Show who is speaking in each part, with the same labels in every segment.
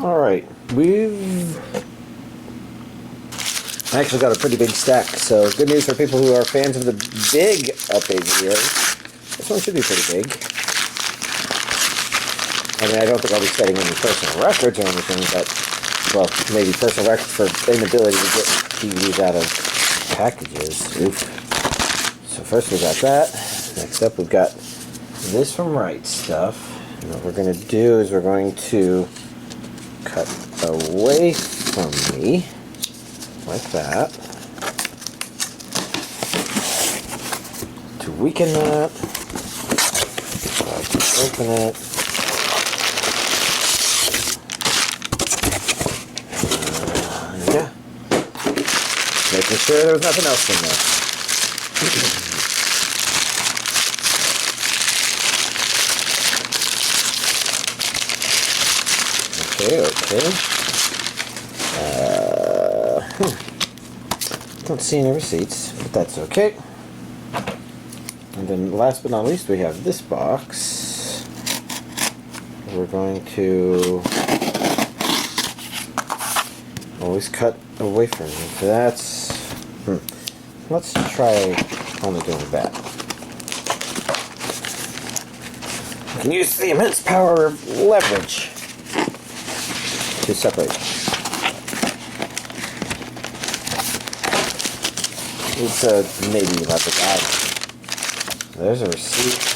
Speaker 1: Alright, we've actually got a pretty big stack, so good news for people who are fans of the big update videos. This one should be pretty big. I mean, I don't think I'll be setting any personal records or anything, but, well, maybe personal records for inability to get DVDs out of packages. Oof. So first we got that. Next up we've got this from Right Stuff. And what we're going to do is we're going to cut away from me, like that, to weaken that. So I can open it. Yeah. Making sure there was nothing else in there. Okay. Don't see any receipts, but that's okay. And then last but not least, we have this box. We're going to always cut away from it. So that's... Let's try only doing that. You can use the immense power of leverage to separate. It's a maybe electric item. There's a receipt.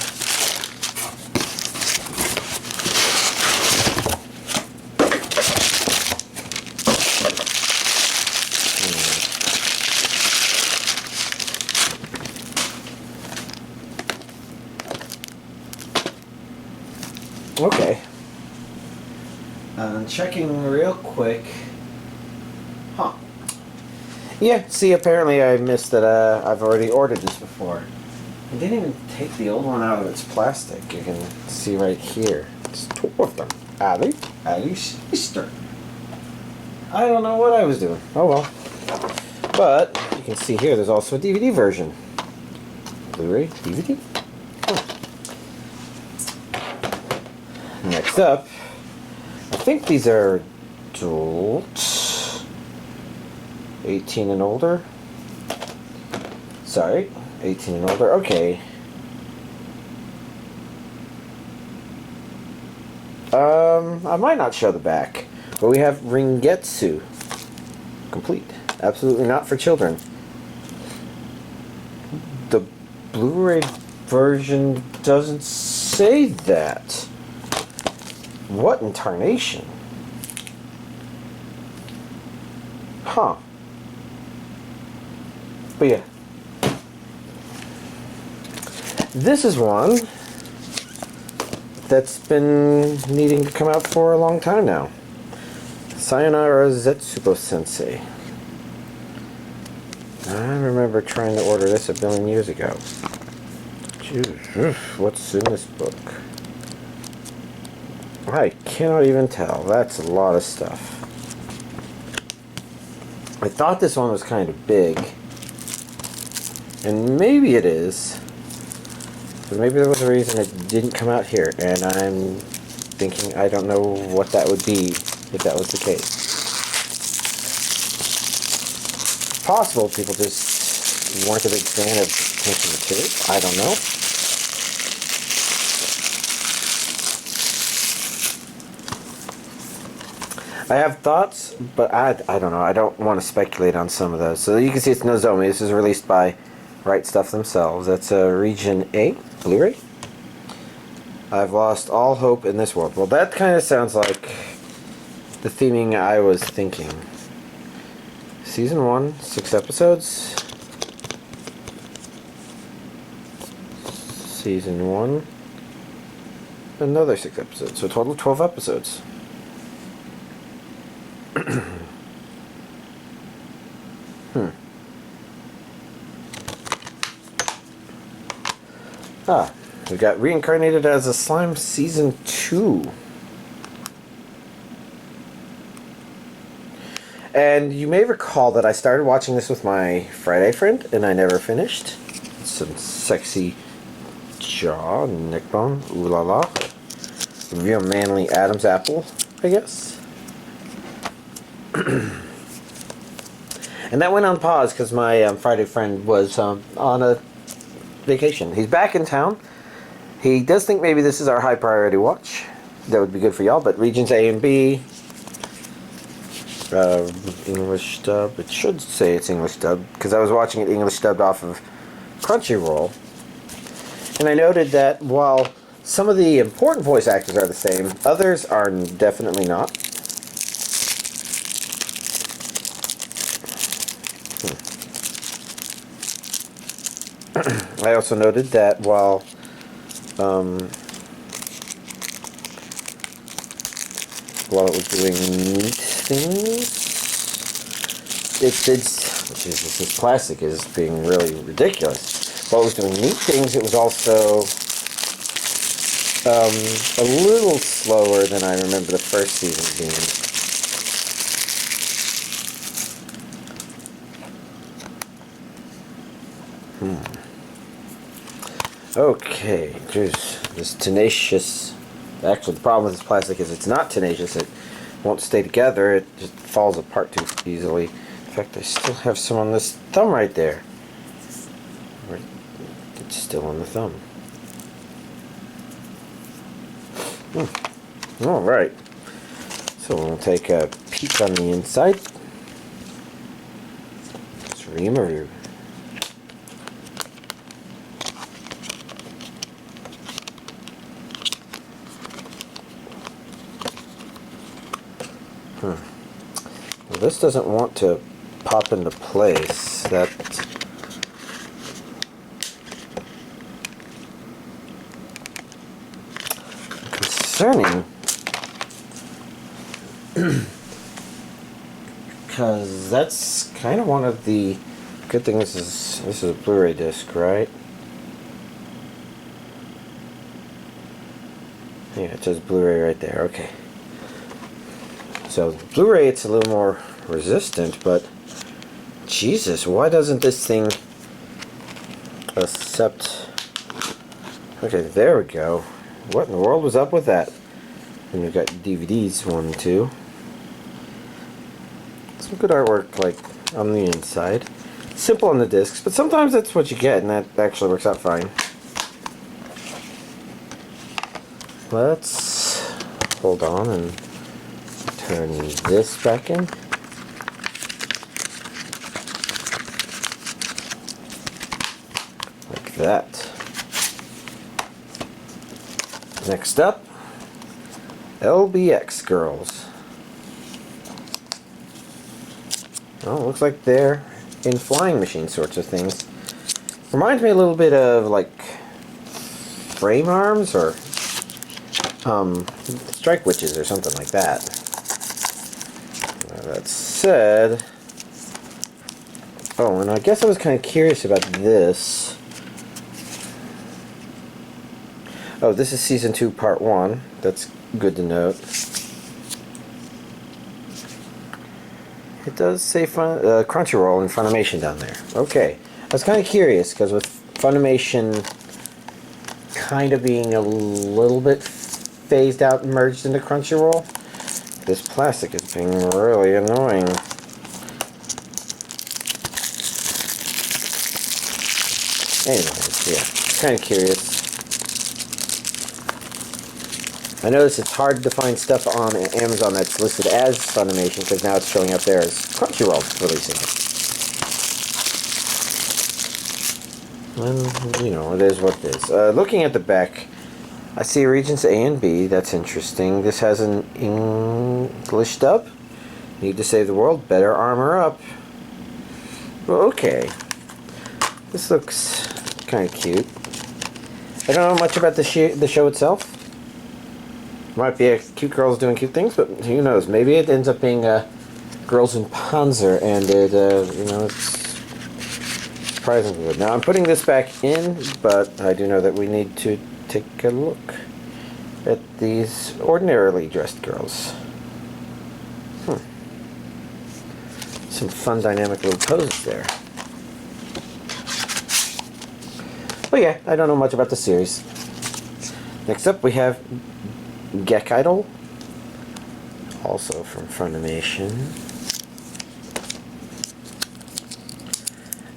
Speaker 1: Okay. Checking real quick. Huh. Yeah, see, apparently I missed that I've already ordered this before. I didn't even take the old one out of its plastic. You can see right here. It's two of them. Ali's sister. I don't know what I was doing. Oh well. But, you can see here, there's also a DVD version. Blu-ray? DVD? Oh. Next up, I think these are adult, 18 and older. Sorry, 18 and older. Okay. I might not show the back, but we have Ringetsu complete. Absolutely not for children. The Blu-ray version doesn't say that. What in tarnation? Huh. But yeah. This is one that's been needing to come out for a long time now. Sayonara Zetsubo Sensei. I remember trying to order this a billion years ago. Jeez, what's in this book? I cannot even tell. That's a lot of stuff. I thought this one was kind of big. And maybe it is. But maybe there was a reason it didn't come out here. And I'm thinking I don't know what that would be if that was the case. It's possible people just weren't a big fan of attention to it. I don't know. I have thoughts, but I don't know. I don't want to speculate on some of those. So you can see it's Nozomi. This is released by Right Stuff themselves. That's a Region A Blu-ray. I've lost all hope in this world. Well, that kind of sounds like the theming I was thinking. Season 1, 6 episodes. Season 1, another 6 episodes. So a total of 12 episodes. We got Reincarnated as a Slime Season 2. And you may recall that I started watching this with my Friday friend, and I never finished. Some sexy jaw, neck bone, ooh la la. Real manly Adam's apple, I guess. And that went on pause because my Friday friend was on a vacation. He's back in town. He does think maybe this is our high priority watch. That would be good for y'all, but regions A and B, English dub. It should say it's English dub because I was watching it English dubbed off of Crunchyroll. And I noted that while some of the important voice actors are the same, others are definitely not. I also noted that while it was doing neat things, Jesus, this plastic is being really ridiculous. While it was doing neat things, it was also a little slower than I remember the first season being. Okay, there's this tenacious. Actually, the problem with this plastic is it's not tenacious. It won't stay together. It just falls apart too easily. In fact, I still have some on this thumb right there. It's still on the thumb. Alright. So we'll take a peek on the inside. Let's remove. Well, this doesn't want to pop into place. That concerning, because that's kind of one of the good things. This is a Blu-ray disc, right? Yeah, it says Blu-ray right there. Okay. So Blu-ray, it's a little more resistant, but Jesus, why doesn't this thing accept? Okay, there we go. What in the world was up with that? And we've got DVDs, 1 and 2. Some good artwork, like on the inside. Simple on the discs, but sometimes that's what you get, and that actually works out fine. Let's hold on and turn this back in. Like that. Next up, LBX Girls. Oh, looks like they're in flying machine sorts of things. Reminds me a little bit of like frame arms or strike witches or something like that. That said, oh, and I guess I was kind of curious about this. Oh, this is Season 2, Part 1. That's good to note. It does say Crunchyroll and Funimation down there. Okay. I was kind of curious, because with Funimation kind of being a little bit phased out and merged into Crunchyroll, this plastic is being really annoying. Anyways, yeah, kind of curious. I notice it's hard to find stuff on Amazon that's listed as Funimation because now it's showing up there as Crunchyroll releasing it. And, you know, it is what it is. Looking at the back, I see regions A and B. That's interesting. This has an English dub. Need to save the world. Better armor up. Well, okay. This looks kind of cute. I don't know much about the show itself. Might be a cute girls doing cute things, but who knows? Maybe it ends up being girls in Panzer, and it, you know, it's surprisingly good. Now I'm putting this back in, but I do know that we need to take a look at these ordinarily dressed girls. Some fun dynamic little poses there. But yeah, I don't know much about the series. Next up we have Gekidol, also from Funimation.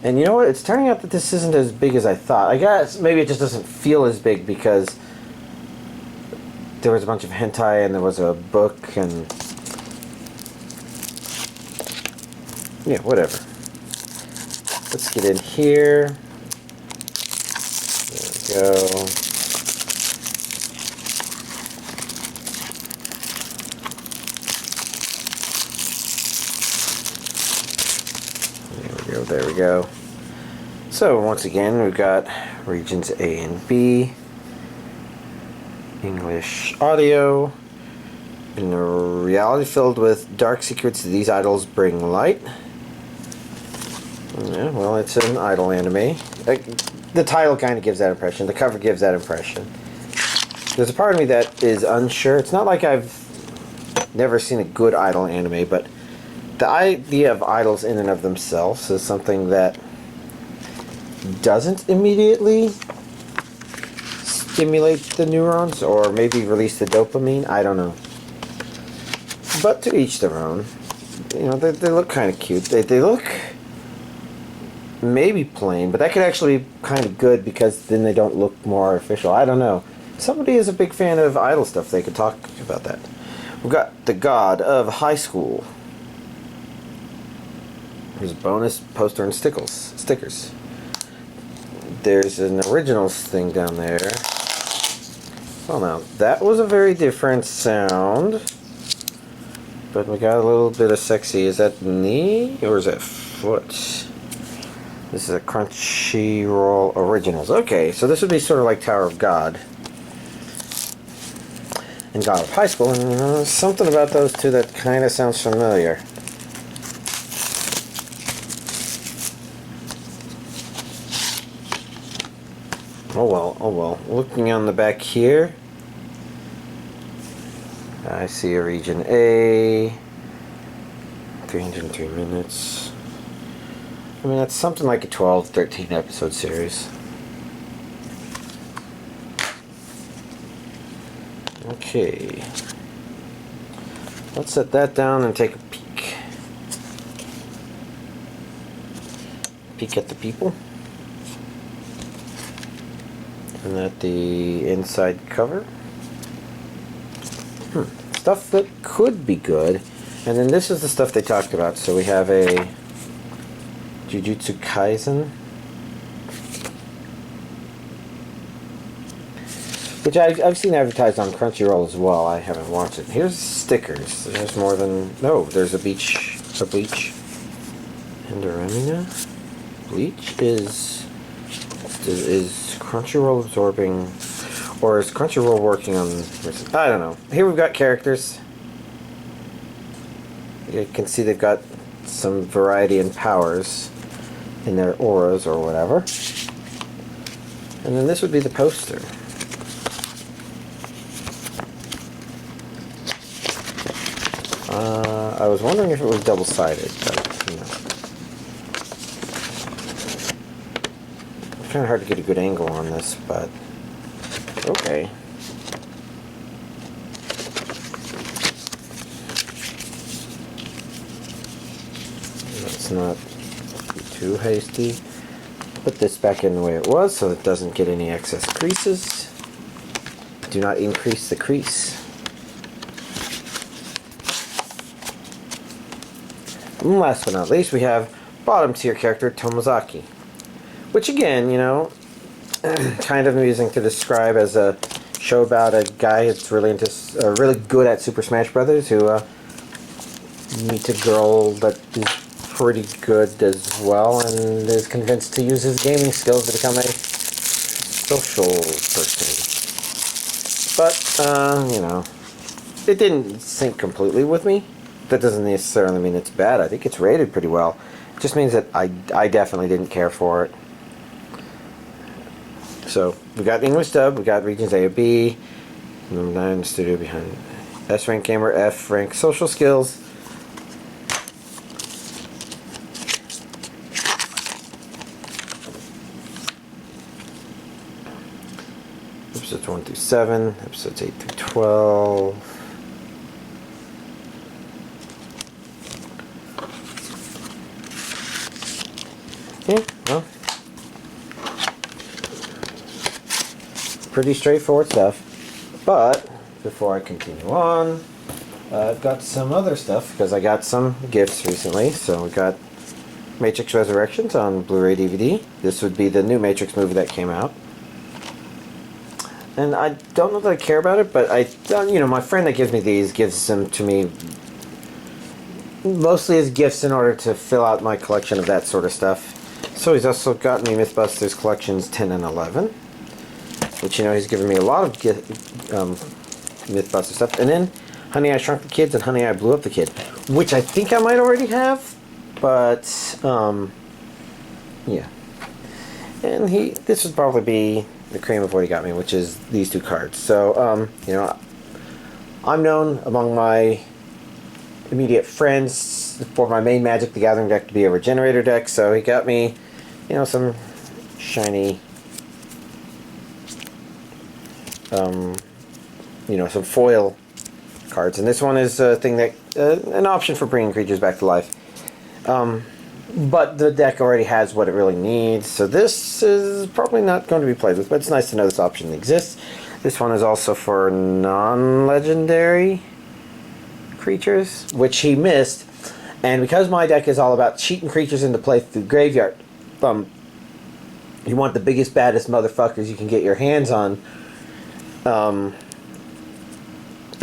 Speaker 1: And you know what? It's turning out that this isn't as big as I thought. I guess maybe it just doesn't feel as big because there was a bunch of hentai and there was a book and... yeah, whatever. Let's get in here. There we go. There we go. So once again, we've got regions A and B, English audio, in a reality filled with dark secrets, these idols bring light. Yeah, well, it's an idol anime. The title kind of gives that impression. The cover gives that impression. There's a part of me that is unsure. It's not like I've never seen a good idol anime, but the idea of idols in and of themselves is something that doesn't immediately stimulate the neurons or maybe release the dopamine. I don't know. But to each their own. You know, they look kind of cute. They look maybe plain, but that could actually be kind of good because then they don't look more artificial. I don't know. If somebody is a big fan of idol stuff, they could talk about that. We've got the God of High School. There's a bonus poster and stickers. There's an originals thing down there. Well, now, that was a very different sound. But we got a little bit of sexy. Is that knee or is that foot? This is a Crunchyroll Originals. Okay, so this would be sort of like Tower of God and God of High School. And something about those two that kind of sounds familiar. Oh well, oh well. Looking on the back here, I see a region A, 303 minutes. I mean, that's something like a 12, 13 episode series. Okay. Let's set that down and take a peek. Peek at the people. And at the inside cover. Stuff that could be good. And then this is the stuff they talked about. So we have a Jujutsu Kaisen, which I've seen advertised on Crunchyroll as well. I haven't watched it. Here's stickers. There's more than... no, there's a Bleach. And a Remina. Bleach is Crunchyroll absorbing, or is Crunchyroll working on... I don't know. Here we've got characters. You can see they've got some variety in powers in their auras or whatever. And then this would be the poster. I was wondering if it was double-sided, but you know. It's kind of hard to get a good angle on this, but okay. Let's not be too hasty. Put this back in the way it was so it doesn't get any excess creases. Do not increase the crease. And last but not least, we have bottom tier character Tomozaki. Which again, you know, kind of amusing to describe as a show about a guy who's really into, really good at Super Smash Brothers, who meets a girl that is pretty good as well, and is convinced to use his gaming skills to become a social person. But, you know, it didn't sync completely with me. That doesn't necessarily mean it's bad. I think it's rated pretty well. It just means that I definitely didn't care for it. So, we got English dub, we got regions A or B, number 9 studio behind S rank gamer, F rank social skills. Episodes 1 through 7, episodes 8 through 12. Yeah, pretty straightforward stuff. But before I continue on, I've got some other stuff because I got some gifts recently. So we got Matrix Resurrections on Blu-ray DVD. This would be the new Matrix movie that came out. And I don't know that I care about it, but my friend that gives me these gives them to me mostly as gifts in order to fill out my collection of that sort of stuff. So he's also got me Mythbusters collections 10 and 11, which he's given me a lot of Mythbusters stuff. And then Honey, I Shrunk the Kids and Honey, I Blew Up the Kid, which I think I might already have, but yeah. And this would probably be the cream of what he got me, which is these two cards. So I'm known among my immediate friends for my main Magic the Gathering deck to be a regenerator deck, so he got me some shiny some foil cards, and this one is a thing that an option for bringing creatures back to life, but the deck already has what it really needs, so this is probably not going to be played with, but it's nice to know this option exists. This one is also for non-legendary creatures, which he missed, and because my deck is all about cheating creatures into play through graveyard, you want the biggest, baddest motherfuckers you can get your hands on,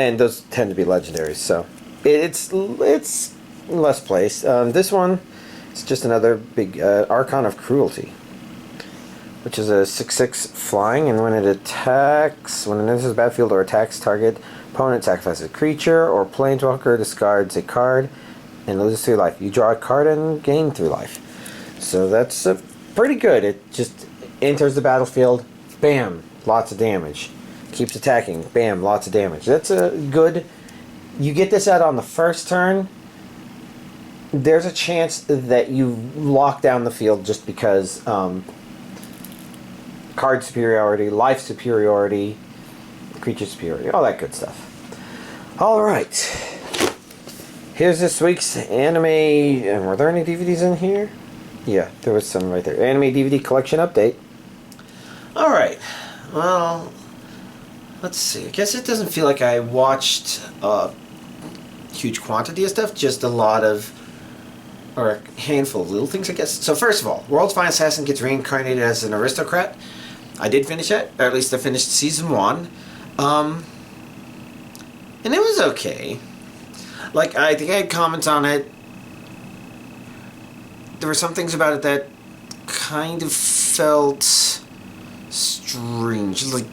Speaker 1: and those tend to be legendaries, so it's less placed. This one is just another big Archon of Cruelty, which is a 6/6 flying, and when it enters the battlefield or attacks target, opponent sacrifices a creature or planeswalker, discards a card, and loses 3 life. You draw a card and gain 3 life. So that's pretty good. It just enters the battlefield, bam, lots of damage. Keeps attacking, bam, lots of damage. That's a good... You get this out on the first turn, there's a chance that you lock down the field just because card superiority, life superiority, creature superiority, all that good stuff. Alright. Here's this week's anime... And were there any DVDs in here? Yeah, there was some right there. Anime DVD collection update. Alright. Well, let's see. I guess it doesn't feel like I watched a huge quantity of stuff, just a lot of... or a handful of little things, I guess. So first of all, World's Finest Assassin gets reincarnated as an aristocrat. I did finish that, or at least I finished season 1. And it was okay. Like, I think I had comments on it. There were some things about it that kind of felt strange. Like,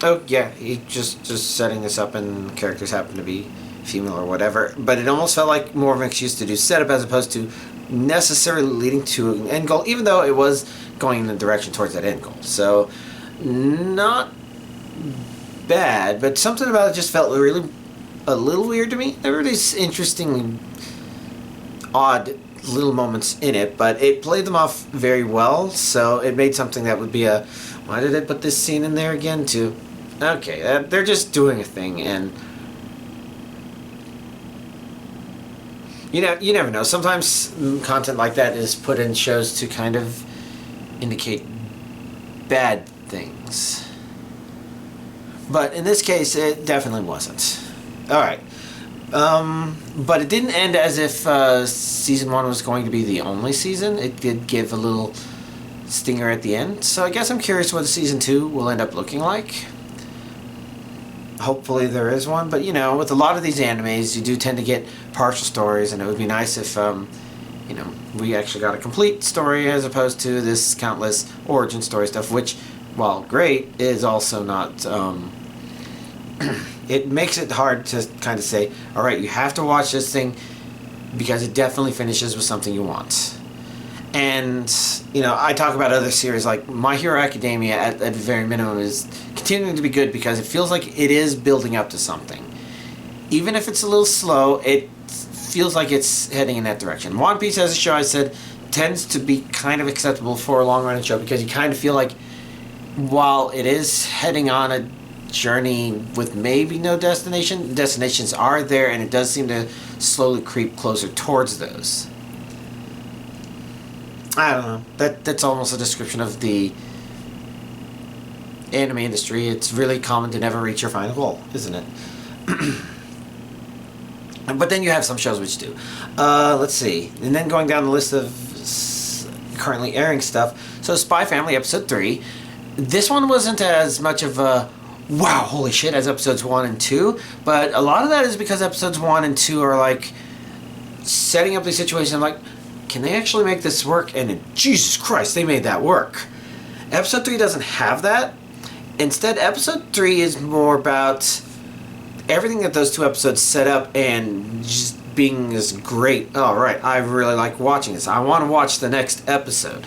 Speaker 1: oh yeah, he just setting this up and characters happen to be female or whatever. But it almost felt like more of an excuse to do setup as opposed to necessarily leading to an end goal, even though it was going in the direction towards that end goal. So, not bad, but something about it just felt really a little weird to me. There were these interesting, odd little moments in it, but it played them off very well, so it made something that would be a, why did I put this scene in there again, to, okay, they're just doing a thing, and you never know. Sometimes content like that is put in shows to kind of indicate bad things. But in this case, it definitely wasn't. Alright. But it didn't end as if season 1 was going to be the only season. It did give a little stinger at the end. So I guess I'm curious what season 2 will end up looking like. Hopefully there is one. But, with a lot of these animes, you do tend to get partial stories. And it would be nice if, we actually got a complete story as opposed to this countless origin story stuff, which, while great, is also not... it makes it hard to kind of say, alright, you have to watch this thing because it definitely finishes with something you want. And, I talk about other series like My Hero Academia at the very minimum is continuing to be good because it feels like it is building up to something. Even if it's a little slow, it feels like it's heading in that direction. One Piece as a show, I said, tends to be kind of acceptable for a long-running show because you kind of feel like while it is heading on a journey with maybe no destination, destinations are there, and it does seem to slowly creep closer towards those. I don't know. That's almost a description of the anime industry, it's really common to never reach your final goal, isn't it? But then you have some shows which do. Let's see. And then going down the list of currently airing stuff. So Spy Family episode 3. This one wasn't as much of a wow, holy shit, as episodes 1 and 2. But a lot of that is because episodes 1 and 2 are like setting up the situation. I'm like, can they actually make this work? And Jesus Christ, they made that work. Episode 3 doesn't have that. Instead, episode 3 is more about everything that those 2 episodes set up and just being as great. Oh, right, I really like watching this. I want to watch the next episode.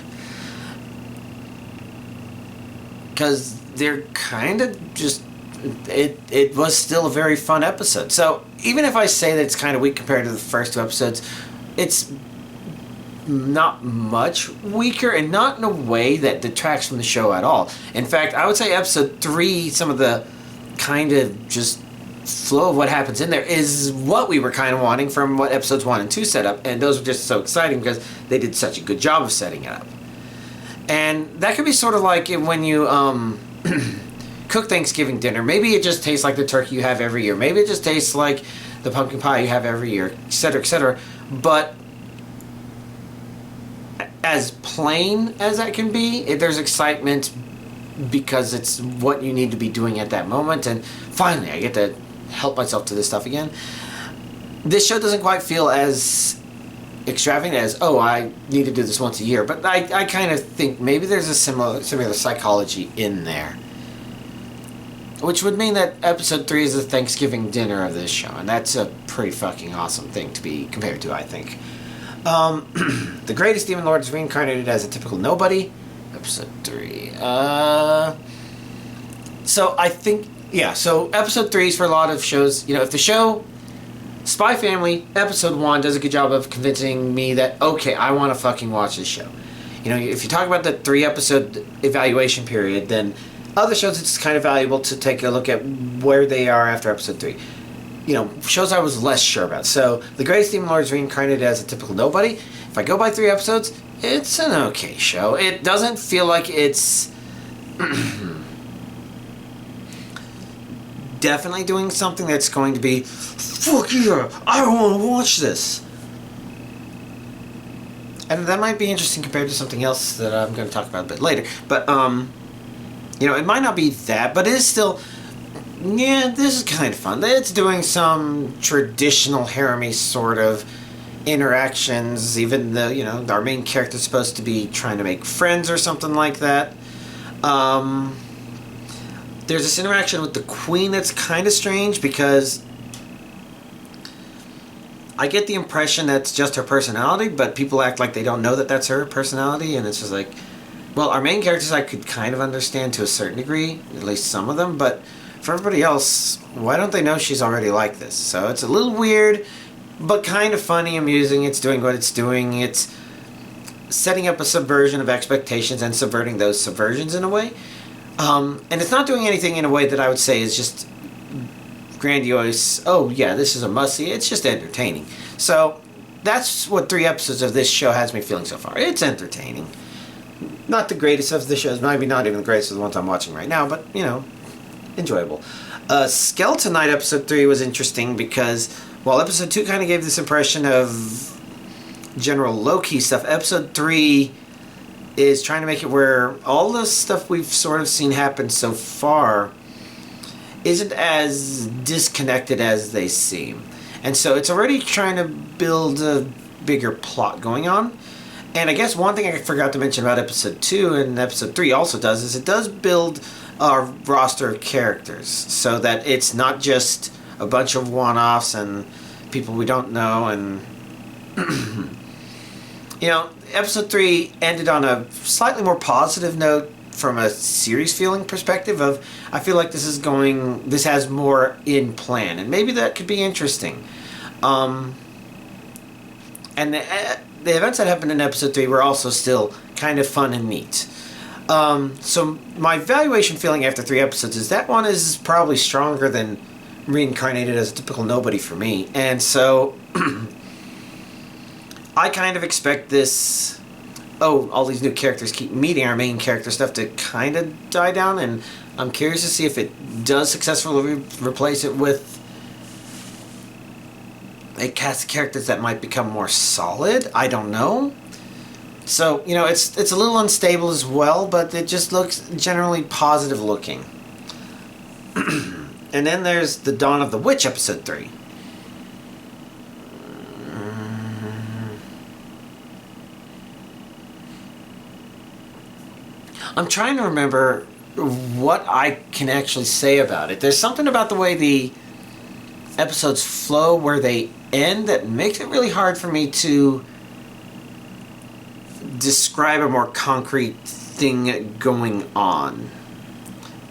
Speaker 1: Because they're kind of just... It was still a very fun episode. So, even if I say that it's kind of weak compared to the first 2 episodes, it's not much weaker, and not in a way that detracts from the show at all. In fact, I would say episode 3, some of the kind of just flow of what happens in there is what we were kind of wanting from what episodes 1 and 2 set up, and those were just so exciting because they did such a good job of setting it up. And that could be sort of like when you cook Thanksgiving dinner. Maybe it just tastes like the turkey you have every year. Maybe it just tastes like the pumpkin pie you have every year, etc., etc. But as plain as that can be, there's excitement because it's what you need to be doing at that moment, and finally I get to help myself to this stuff again. This show doesn't quite feel as extravagant as, oh, I need to do this once a year, but I kind of think maybe there's a similar psychology in there, which would mean that episode 3 is the Thanksgiving dinner of this show, and that's a pretty fucking awesome thing to be compared to, I think. The Greatest Demon Lord is reincarnated as a typical nobody. Episode 3. So I think, yeah, so episode 3 is for a lot of shows. You know, if the show Spy Family episode 1 does a good job of convincing me that, okay, I want to fucking watch this show. You know, if you talk about the 3-episode evaluation period, then other shows it's kind of valuable to take a look at where they are after episode 3. You know, shows I was less sure about. So, The Greatest Demon Lord is reincarnated as a typical nobody. If I go by 3 episodes, it's an okay show. It doesn't feel like it's definitely doing something that's going to be, fuck yeah, I want to watch this. And that might be interesting compared to something else that I'm going to talk about a bit later. But, you know, it might not be that, but it is still... Yeah, this is kind of fun. It's doing some traditional harem-y sort of interactions. Even the, you know, our main character's supposed to be trying to make friends or something like that. There's this interaction with the queen that's kind of strange because I get the impression that's just her personality, but people act like they don't know that that's her personality, and it's just like, well, our main characters I could kind of understand to a certain degree, at least some of them, but for everybody else, why don't they know she's already like this? So it's a little weird, but kind of funny, amusing. It's doing what it's doing. It's setting up a subversion of expectations and subverting those subversions in a way. And it's not doing anything in a way that I would say is just grandiose, oh yeah, this is a must-see. It's just entertaining. So that's what 3 episodes of this show has me feeling so far. It's entertaining. Not the greatest of the shows, maybe not even the greatest of the ones I'm watching right now, but, you know, enjoyable. Skeleton Knight episode 3 was interesting because while episode 2 kind of gave this impression of general low-key stuff, episode 3 is trying to make it where all the stuff we've sort of seen happen so far isn't as disconnected as they seem. And so it's already trying to build a bigger plot going on. And I guess one thing I forgot to mention about episode 2 and episode 3 also does is it does build a roster of characters so that it's not just a bunch of one-offs and people we don't know. And you know, episode 3 ended on a slightly more positive note from a series feeling perspective of, I feel like this has more in plan, and maybe that could be interesting. And the events that happened in episode 3 were also still kind of fun and neat. So my valuation feeling after 3 episodes is that one is probably stronger than Reincarnated as a typical nobody for me. And so I kind of expect this, oh, all these new characters keep meeting our main character stuff to kind of die down, and I'm curious to see if it does successfully replace it with a cast of characters that might become more solid. I don't know. So, you know, it's a little unstable as well, but it just looks generally positive looking. And then there's The Dawn of the Witch, Episode 3. I'm trying to remember what I can actually say about it. There's something about the way the episodes flow where they end that makes it really hard for me to describe a more concrete thing going on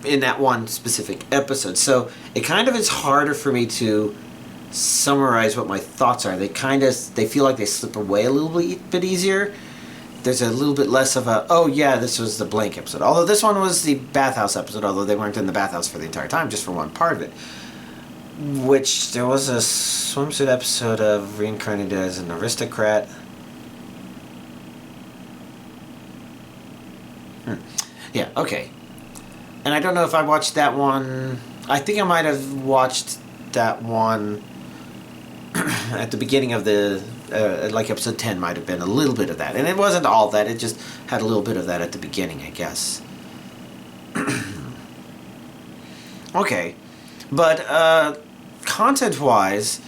Speaker 1: in that one specific episode. So it kind of is harder for me to summarize what my thoughts are. They feel like they slip away a little bit easier. There's a little bit less of a, oh yeah, this was the blank episode. Although this one was the bathhouse episode, although they weren't in the bathhouse for the entire time, just for one part of it. Which, there was a swimsuit episode of Reincarnated as an aristocrat. Yeah, okay. And I don't know if I watched that one. I think I might have watched that one at the beginning of the, like episode 10 might have been a little bit of that. And it wasn't all that, it just had a little bit of that at the beginning, I guess. Okay. But, content-wise,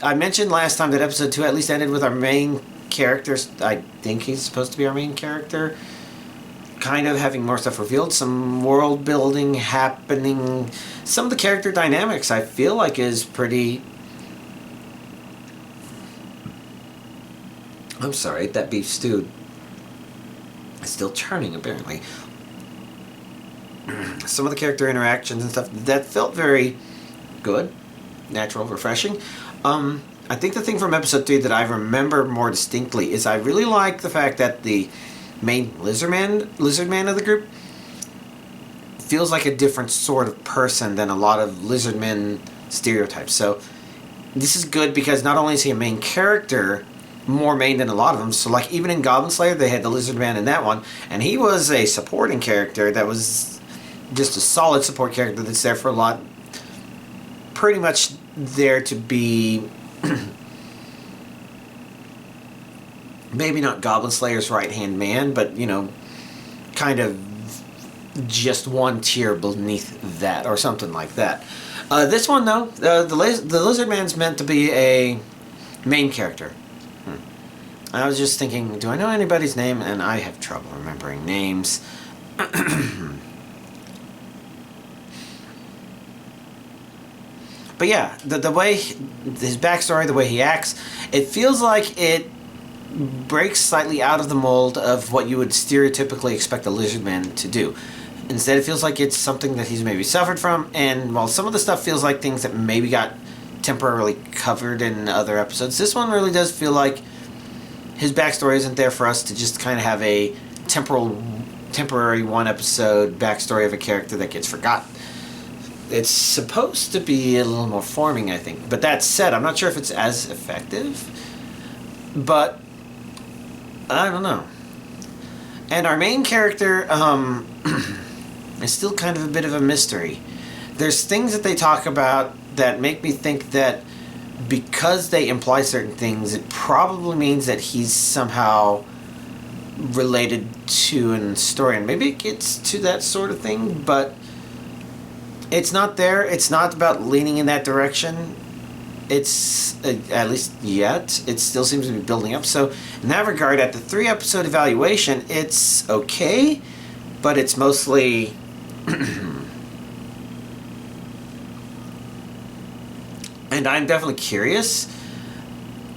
Speaker 1: I mentioned last time that episode 2 at least ended with our main character. I think he's supposed to be our main character. Kind of having more stuff revealed, some world building happening. Some of the character dynamics I feel like is pretty... I'm sorry, that beef stew is still churning apparently. Some of the character interactions and stuff that felt very good, natural, refreshing. I think the thing from episode 3 that I remember more distinctly is I really like the fact that the main lizard man of the group feels like a different sort of person than a lot of lizard men stereotypes. So this is good because not only is he a main character, more main than a lot of them. So like even in Goblin Slayer, they had the lizard man in that one, and he was a supporting character that was just a solid support character that's there for a lot. Pretty much there to be maybe not Goblin Slayer's right-hand man, but, you know, kind of just one tier beneath that, or something like that. This one, though, the Lizard Man's meant to be a main character. I was just thinking, do I know anybody's name? And I have trouble remembering names. But yeah, the way, his backstory, the way he acts, it feels like it breaks slightly out of the mold of what you would stereotypically expect a lizard man to do. Instead, it feels like it's something that he's maybe suffered from, and while some of the stuff feels like things that maybe got temporarily covered in other episodes, this one really does feel like his backstory isn't there for us to just kind of have a temporary one-episode backstory of a character that gets forgotten. It's supposed to be a little more forming, I think. But that said, I'm not sure if it's as effective. But I don't know. And our main character is still kind of a bit of a mystery. There's things that they talk about that make me think that because they imply certain things, it probably means that he's somehow related to an story. And maybe it gets to that sort of thing, but it's not there. It's not about leaning in that direction. It's, at least yet, it still seems to be building up. So in that regard, at the 3-episode evaluation, it's okay, but it's mostly and I'm definitely curious.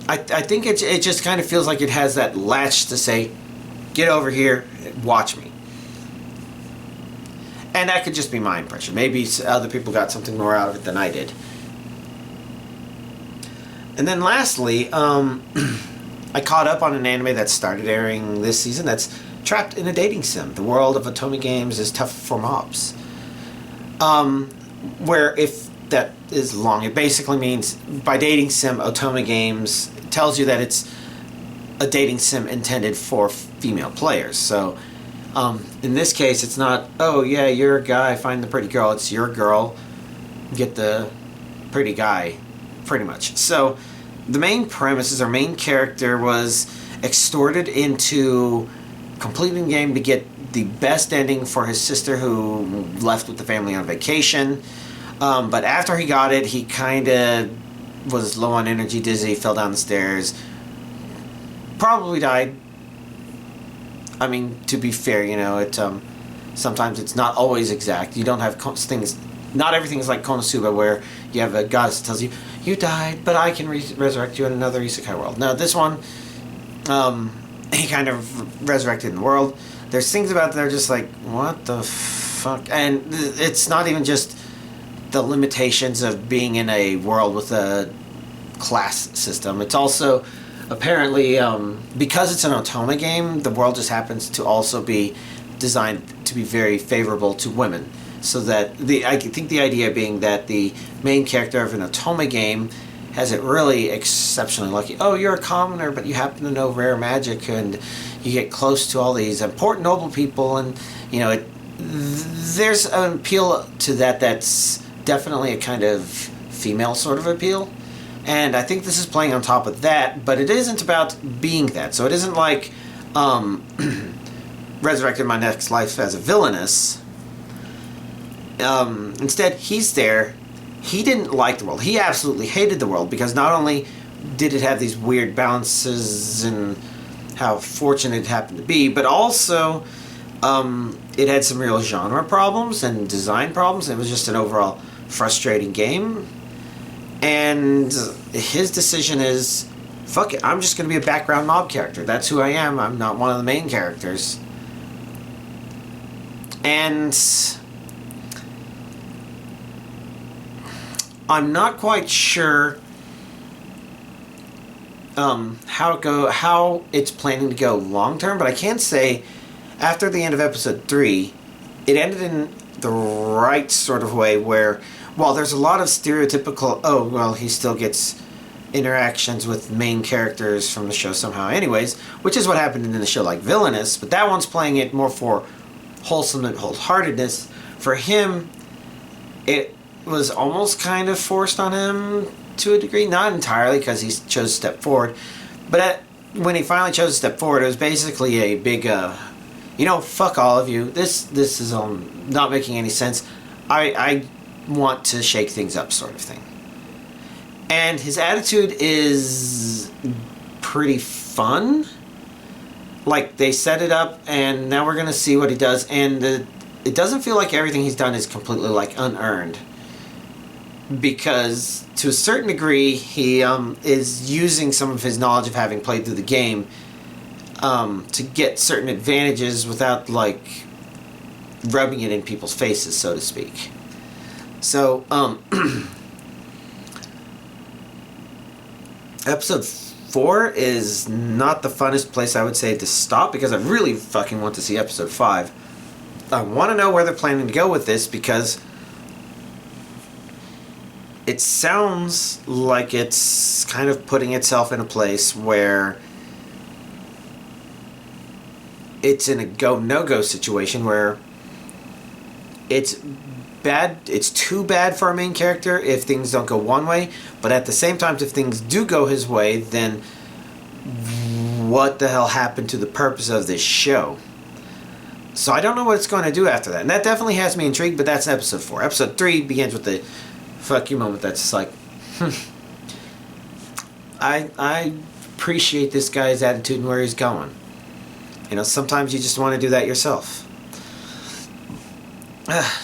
Speaker 1: I think it just kind of feels like it has that latch to say, get over here, watch me. And that could just be my impression. Maybe other people got something more out of it than I did. And then lastly, I caught up on an anime that started airing this season that's trapped in a dating sim. The world of Otome games is tough for mobs. Where if that is long, it basically means by dating sim, Otome games tells you that it's a dating sim intended for female players. So In this case, it's not, oh yeah, you're a guy, find the pretty girl. It's your girl, get the pretty guy, pretty much. So the main premises, our main character was extorted into completing the game to get the best ending for his sister who left with the family on vacation. But after he got it, he kind of was low on energy, dizzy, fell down the stairs, probably died. I mean, to be fair, you know, it sometimes it's not always exact. You don't have things, not everything is like Konosuba where you have a goddess that tells you, you died, but I can resurrect you in another isekai world. Now, this one, he kind of resurrected in the world. There's things about it that are just like, what the fuck? And it's not even just the limitations of being in a world with a class system. It's also, apparently, because it's an otome game, the world just happens to also be designed to be very favorable to women. So that, I think the idea being that the main character of an otome game has it really exceptionally lucky. Oh, you're a commoner, but you happen to know rare magic, and you get close to all these important noble people, and, you know, there's an appeal to that that's definitely a kind of female sort of appeal. And I think this is playing on top of that, but it isn't about being that. So it isn't like resurrected my next life as a villainess. Instead, he's there. He didn't like the world. He absolutely hated the world because not only did it have these weird balances and how fortunate it happened to be, but also it had some real genre problems and design problems. It was just an overall frustrating game. And his decision is, fuck it, I'm just going to be a background mob character. That's who I am. I'm not one of the main characters. And I'm not quite sure how it's planning to go long term, but I can say after the end of episode 3, it ended in the right sort of way where, while there's a lot of stereotypical, oh, well, he still gets interactions with main characters from the show somehow anyways, which is what happened in the show like Villainous, but that one's playing it more for wholesome and wholeheartedness. For him, it was almost kind of forced on him to a degree, not entirely because he chose to step forward, but when he finally chose to step forward, it was basically a big, you know, fuck all of you, this is not making any sense, I want to shake things up sort of thing. And his attitude is pretty fun. Like, they set it up and now we're going to see what he does, and it doesn't feel like everything he's done is completely like unearned, because to a certain degree he is using some of his knowledge of having played through the game to get certain advantages without like rubbing it in people's faces, so to speak. So episode 4 is not the funnest place I would say to stop, because I really fucking want to see episode 5. I want to know where they're planning to go with this, because it sounds like it's kind of putting itself in a place where it's in a go-no-go situation where it's bad. It's too bad for our main character if things don't go one way, but at the same time, if things do go his way, then what the hell happened to the purpose of this show? So I don't know what it's going to do after that, and that definitely has me intrigued, but that's episode 4. Episode 3 begins with the fuck you moment that's just like, I appreciate this guy's attitude and where he's going. You know, sometimes you just want to do that yourself.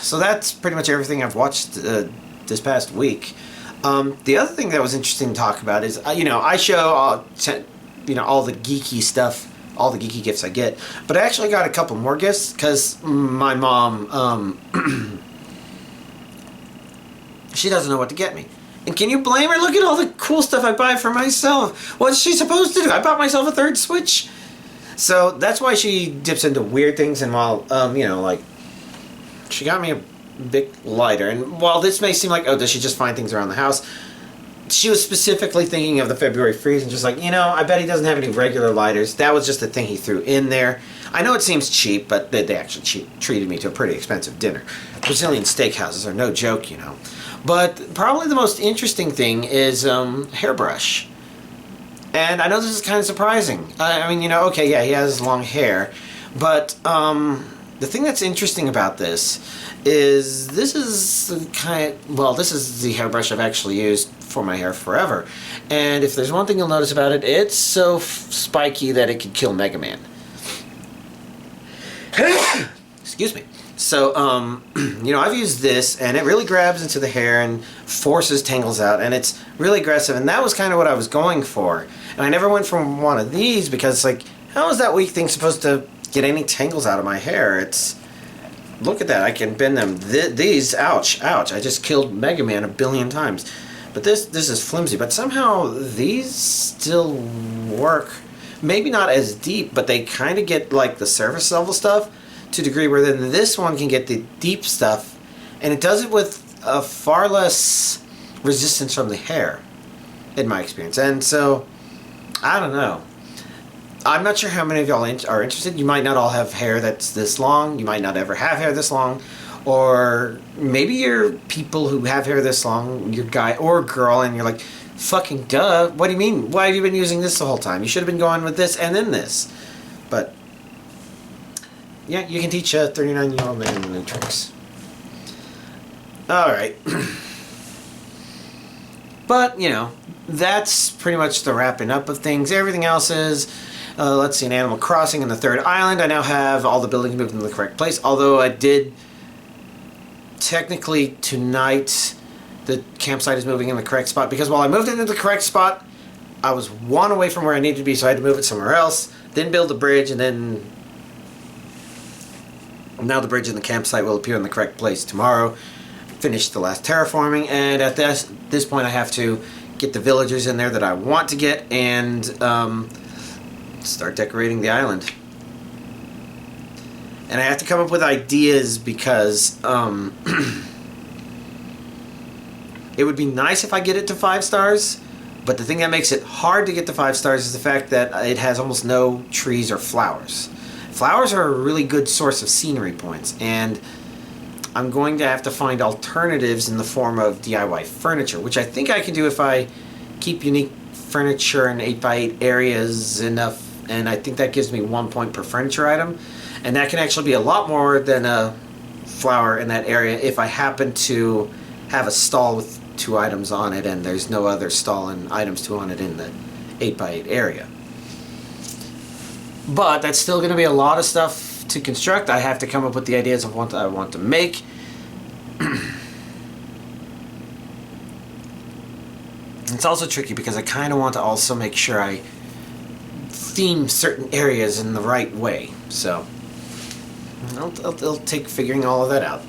Speaker 1: So that's pretty much everything I've watched this past week. The other thing that was interesting to talk about is, you know, I show all the geeky stuff, all the geeky gifts I get, but I actually got a couple more gifts because my mom, she doesn't know what to get me. And can you blame her? Look at all the cool stuff I buy for myself. What's she supposed to do? I bought myself a third Switch. So that's why she dips into weird things, and while, you know, like, she got me a big lighter, and while this may seem like, oh, does she just find things around the house? she was specifically thinking of the February freeze and just like, you know, I bet he doesn't have any regular lighters. That was just the thing he threw in there. I know it seems cheap, but they actually treated me to a pretty expensive dinner. Brazilian steakhouses are no joke, you know. But probably the most interesting thing is Hairbrush. And I know this is kind of surprising. I mean, you know, okay, yeah, he has long hair. But the thing that's interesting about this is this is the hairbrush I've actually used for my hair forever. And if there's one thing you'll notice about it, it's so spiky that it could kill Mega Man. Excuse me. So, you know, I've used this, and it really grabs into the hair and forces tangles out, and it's really aggressive, and that was kind of what I was going for. And I never went from one of these because, like, how is that weak thing supposed to get any tangles out of my hair? It's... Look at that, I can bend them. These, ouch, ouch, I just killed Mega Man 1 billion times. But this is flimsy, but somehow these still work. Maybe not as deep, but they kind of get like the surface level stuff to a degree where then this one can get the deep stuff, and it does it with a far less resistance from the hair, in my experience. And so, I don't know. I'm not sure how many of y'all are interested. You might not all have hair that's this long. You might not ever have hair this long. Or maybe you're people who have hair this long, you're guy or girl, and you're like, fucking duh, what do you mean? Why have you been using this the whole time? You should have been going with this and then this. But, yeah, you can teach a 39-year-old man new tricks. Alright. But, you know, that's pretty much the wrapping up of things. Everything else is... let's see, an Animal Crossing in the 3rd island. I now have all the buildings moved in the correct place, although I did technically tonight the campsite is moving in the correct spot, because while I moved it into the correct spot, I was one away from where I needed to be, so I had to move it somewhere else, then build a bridge, and then now the bridge and the campsite will appear in the correct place tomorrow. Finish the last terraforming, and at this point I have to get the villagers in there that I want to get, and start decorating the island. And I have to come up with ideas because it would be nice if I get it to 5 stars, but the thing that makes it hard to get to 5 stars is the fact that it has almost no trees or flowers. Flowers are a really good source of scenery points, and I'm going to have to find alternatives in the form of DIY furniture, which I think I can do if I keep unique furniture in 8x8 areas enough. And I think that gives me 1 point per furniture item. And that can actually be a lot more than a flower in that area if I happen to have a stall with 2 items on it and there's no other stall and items 2 on it in the 8x8 area. But that's still going to be a lot of stuff to construct. I have to come up with the ideas of what I want to make. It's also tricky because I kind of want to also make sure I theme certain areas in the right way, so it'll take figuring all of that out.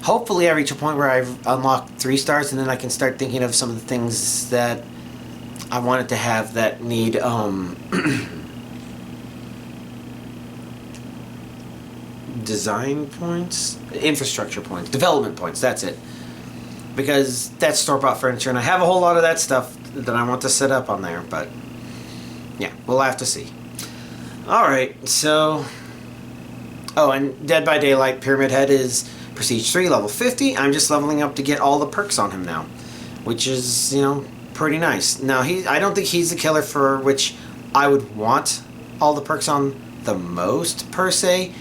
Speaker 1: Hopefully I reach a point where I've unlocked 3 stars, and then I can start thinking of some of the things that I wanted to have that need design points, infrastructure points, development points, that's it. Because that's store-bought furniture, and I have a whole lot of that stuff that I want to set up on there, but yeah, we'll have to see. Alright, so... Oh, and Dead by Daylight Pyramid Head is Prestige 3, level 50. I'm just leveling up to get all the perks on him now, which is, you know, pretty nice. Now, I don't think he's the killer for which I would want all the perks on the most, per se,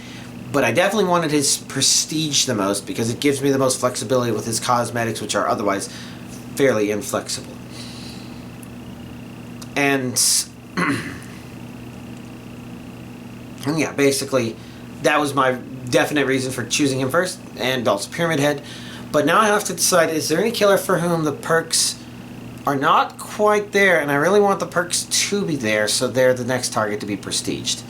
Speaker 1: but I definitely wanted his Prestige the most because it gives me the most flexibility with his cosmetics, which are otherwise fairly inflexible. And yeah, basically, that was my definite reason for choosing him first, and also Pyramid Head. But now I have to decide, is there any killer for whom the perks are not quite there, and I really want the perks to be there, so they're the next target to be prestiged.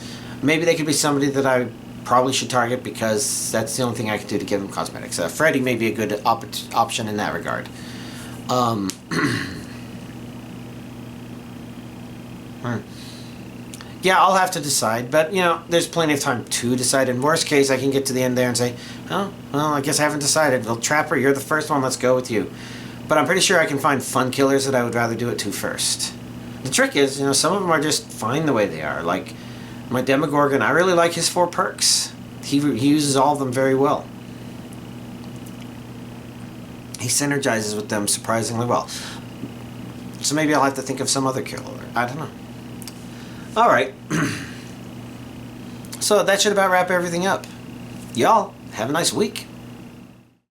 Speaker 1: Maybe they could be somebody that I probably should target because that's the only thing I can do to give them cosmetics. Freddy may be a good option in that regard. Yeah, I'll have to decide, but, you know, there's plenty of time to decide. In worst case, I can get to the end there and say, oh, well, I guess I haven't decided. Well, Trapper, you're the first one, let's go with you. But I'm pretty sure I can find fun killers that I would rather do it to first. The trick is, you know, some of them are just fine the way they are. Like, my Demogorgon, I really like his 4 perks. He uses all of them very well. He synergizes with them surprisingly well. So maybe I'll have to think of some other killer. I don't know. Alright. So that should about wrap everything up. Y'all, have a nice week.